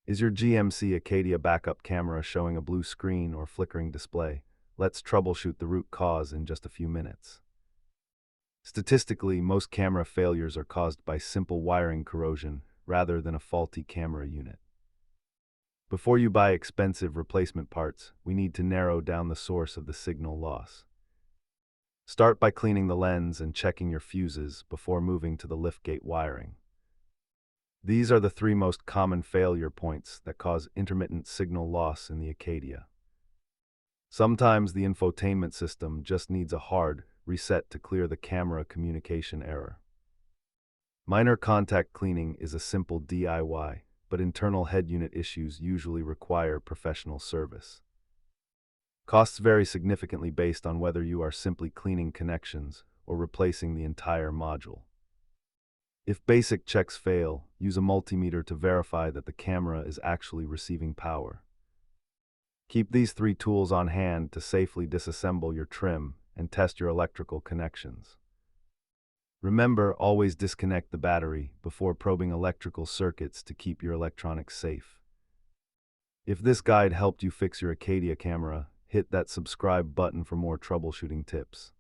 Is your GMC Acadia backup camera showing a blue screen or flickering display? Let's troubleshoot the root cause in just a few minutes. Statistically, most camera failures are caused by simple wiring corrosion rather than a faulty camera unit. Before you buy expensive replacement parts, we need to narrow down the source of the signal loss. Start by cleaning the lens and checking your fuses before moving to the liftgate wiring. These are the three most common failure points that cause intermittent signal loss in the Acadia. Sometimes the infotainment system just needs a hard reset to clear the camera communication error. Minor contact cleaning is a simple DIY, but internal head unit issues usually require professional service. Costs vary significantly based on whether you are simply cleaning connections or replacing the entire module. If basic checks fail, use a multimeter to verify that the camera is actually receiving power. Keep these three tools on hand to safely disassemble your trim and test your electrical connections. Remember, always disconnect the battery before probing electrical circuits to keep your electronics safe. If this guide helped you fix your Acadia camera, hit that subscribe button for more troubleshooting tips.